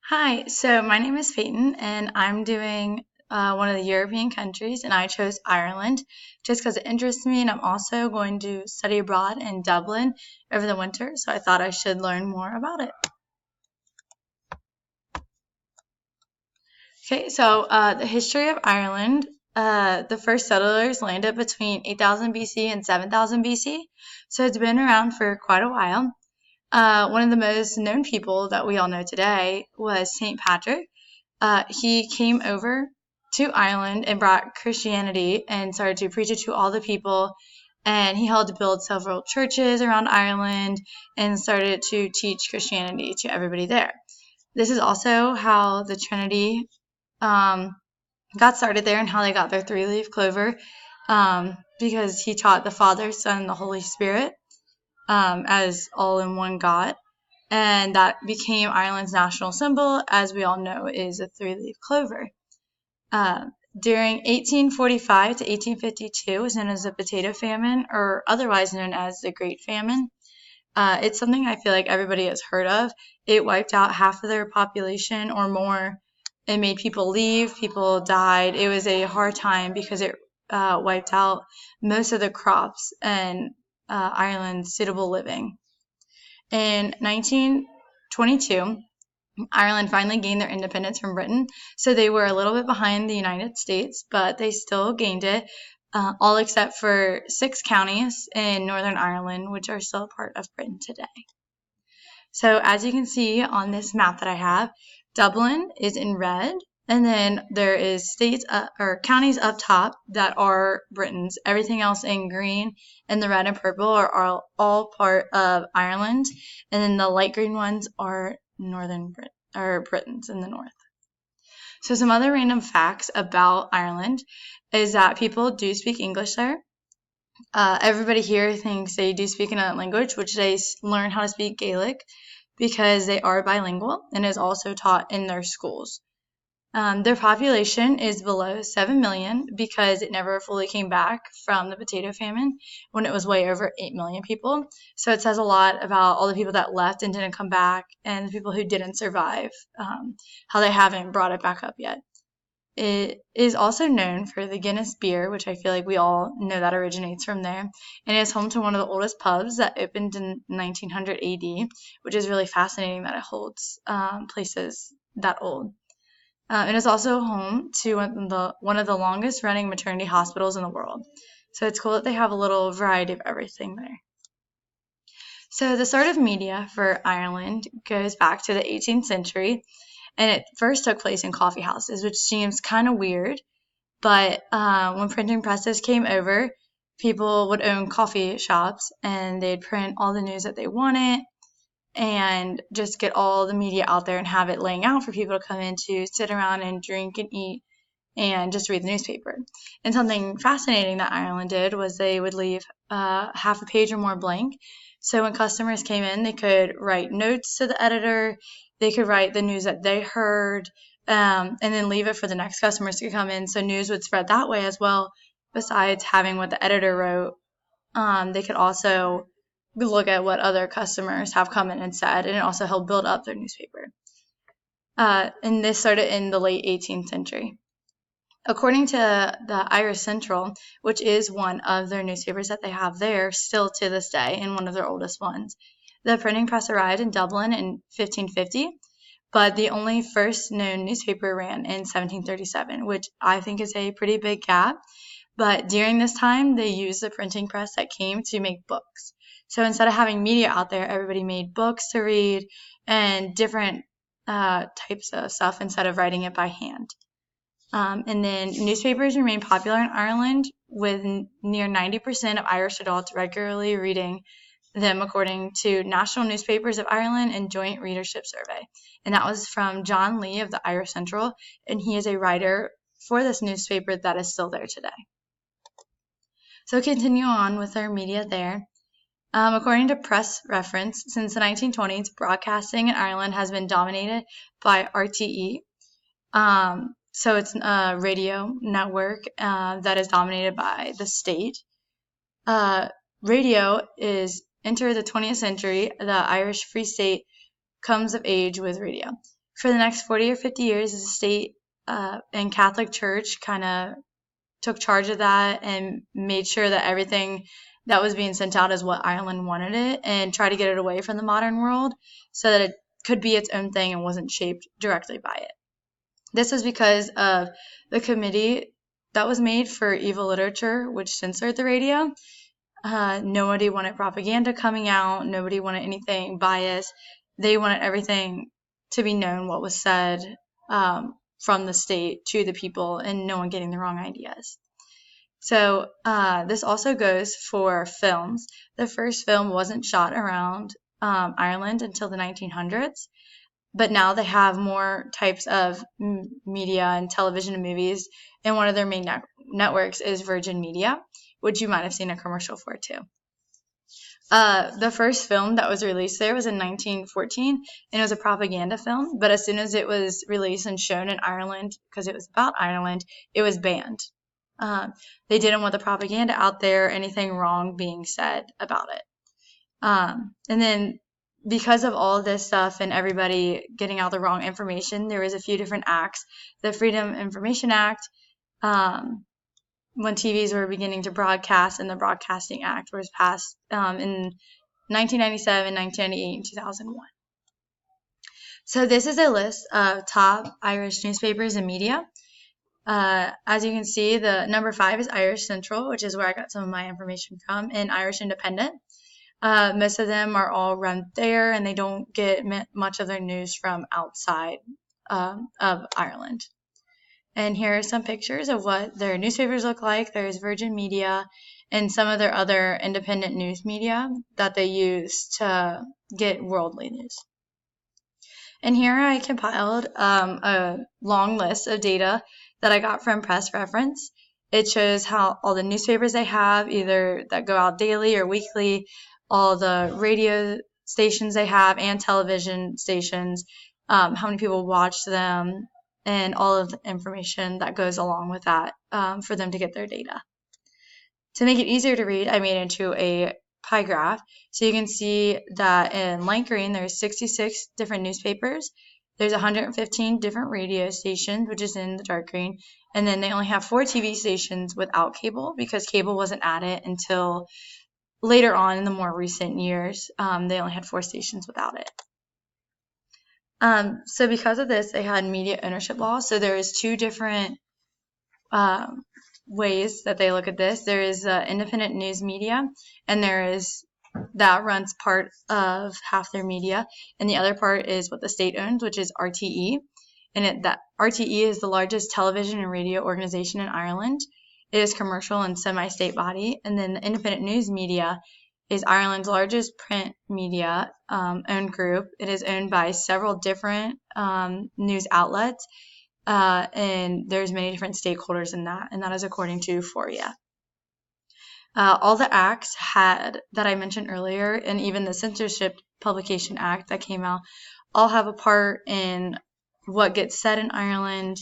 Hi, so my name is Peyton, and I'm doing one of the European countries, and I chose Ireland just because it interests me, and I'm also going to study abroad in Dublin over the winter, so I thought I should learn more about it. Okay, so the history of Ireland, the first settlers landed between 8000 BC and 7000 BC, so it's been around for quite a while. One of the most known people that we all know today was St. Patrick. He came over to Ireland and brought Christianity and started to preach it to all the people. And he helped build several churches around Ireland and started to teach Christianity to everybody there. This is also how the Trinity got started there and how they got their three-leaf clover, because he taught the Father, Son, and the Holy Spirit as all in one God. And that became Ireland's national symbol, as we all know, is a three-leaf clover. During 1845 to 1852 was known as the Potato Famine, or otherwise known as the Great Famine. It's something I feel like everybody has heard of. It wiped out half of their population or more. It made people leave. People died. It was a hard time because it wiped out most of the crops and Ireland's suitable living. In 1922, Ireland finally gained their independence from Britain, so they were a little bit behind the United States, but they still gained it, all except for 6 counties in Northern Ireland, which are still a part of Britain today. So as you can see on this map that I have, Dublin is in red, and then there is states or counties up top that are Britain's. Everything else in green and the red and purple are all part of Ireland, and then the light green ones are Britain's in the north. So some other random facts about Ireland is that people do speak English there. Everybody here thinks they do speak another language, which they learn how to speak Gaelic because they are bilingual and is also taught in their schools. Their population is below 7 million because it never fully came back from the potato famine when it was way over 8 million people. So it says a lot about all the people that left and didn't come back and the people who didn't survive, how they haven't brought it back up yet. It is also known for the Guinness beer, which I feel like we all know that originates from there. And it is home to one of the oldest pubs that opened in 1900 AD, which is really fascinating that it holds places that old. It is also home to one of the longest running maternity hospitals in the world. So it's cool that they have a little variety of everything there. So the start of media for Ireland goes back to the 18th century, and it first took place in coffee houses, which seems kind of weird. But when printing presses came over, people would own coffee shops, and they'd print all the news that they wanted and just get all the media out there and have it laying out for people to come in to sit around and drink and eat and just read the newspaper. And something fascinating that Ireland did was they would leave half a page or more blank. So when customers came in, they could write notes to the editor, they could write the news that they heard, and then leave it for the next customers to come in. So news would spread that way as well. Besides having what the editor wrote, they could also look at what other customers have come in and said, and it also helped build up their newspaper. And this started in the late 18th century. According to the Irish Central, which is one of their newspapers that they have there still to this day and one of their oldest ones, the printing press arrived in Dublin in 1550, but the only first known newspaper ran in 1737, which I think is a pretty big gap. But during this time, they used the printing press that came to make books. So instead of having media out there, everybody made books to read and different types of stuff instead of writing it by hand. And then newspapers remain popular in Ireland, with near 90% of Irish adults regularly reading them, according to National Newspapers of Ireland and Joint Readership Survey. And that was from John Lee of the Irish Central, and he is a writer for this newspaper that is still there today. So continue on with our media there. According to Press Reference, since the 1920s, broadcasting in Ireland has been dominated by RTE. So it's a radio network that is dominated by the state. Radio is enter the 20th century. The Irish Free State comes of age with radio. For the next 40 or 50 years, the state and Catholic Church kind of took charge of that and made sure that everything that was being sent out is what Ireland wanted it, and try to get it away from the modern world so that it could be its own thing and wasn't shaped directly by it. This was because of the committee that was made for evil literature, which censored the radio. Nobody wanted propaganda coming out. Nobody wanted anything biased. They wanted everything to be known what was said from the state to the people, and no one getting the wrong ideas. So this also goes for films. The first film wasn't shot around Ireland until the 1900s, but now they have more types of media and television and movies, and one of their main networks is Virgin Media, which you might have seen a commercial for too. The first film that was released there was in 1914, and it was a propaganda film, but as soon as it was released and shown in Ireland, because it was about Ireland, it was banned. They didn't want the propaganda out there, anything wrong being said about it. And then because of all this stuff and everybody getting out the wrong information, there was a few different acts. The Freedom Information Act, when TVs were beginning to broadcast, and the Broadcasting Act was passed in 1997, 1998, and 2001. So this is a list of top Irish newspapers and media. As you can see, the number 5 is Irish Central, which is where I got some of my information from, and Irish Independent. Most of them are all run there, and they don't get much of their news from outside of Ireland. And here are some pictures of what their newspapers look like. There's Virgin Media and some of their other independent news media that they use to get worldly news. And here I compiled a long list of data that I got from Press Reference. It shows how all the newspapers they have, either that go out daily or weekly, all the radio stations they have and television stations, how many people watch them, and all of the information that goes along with that for them to get their data. To make it easier to read, I made it into a pie graph. So you can see that in light green, there's 66 different newspapers. There's 115 different radio stations, which is in the dark green. And then they only have 4 TV stations without cable, because cable wasn't added until later on in the more recent years. They only had 4 stations without it. So because of this, they had media ownership laws. So there is 2 different ways that they look at this. There is independent news media, and there is that runs part of half their media, and the other part is what the state owns, which is RTE. And that RTE is the largest television and radio organization in Ireland. It is commercial and semi-state body. And then the independent news media is Ireland's largest print media owned group. It is owned by several different news outlets, and there's many different stakeholders in that, and that is according to FORIA. All the acts that I mentioned earlier, and even the Censorship Publication Act that came out, all have a part in what gets said in Ireland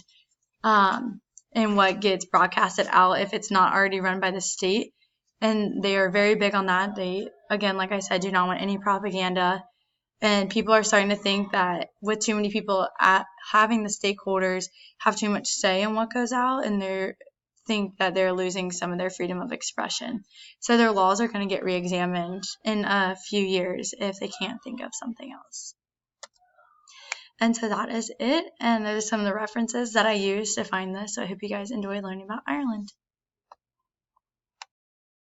and what gets broadcasted out if it's not already run by the state. And they are very big on that. They, again, like I said, do not want any propaganda. And people are starting to think that with too many people having the stakeholders have too much say in what goes out, and they think that they're losing some of their freedom of expression. So their laws are going to get re-examined in a few years if they can't think of something else. And so that is it. And those are some of the references that I used to find this. So I hope you guys enjoy learning about Ireland.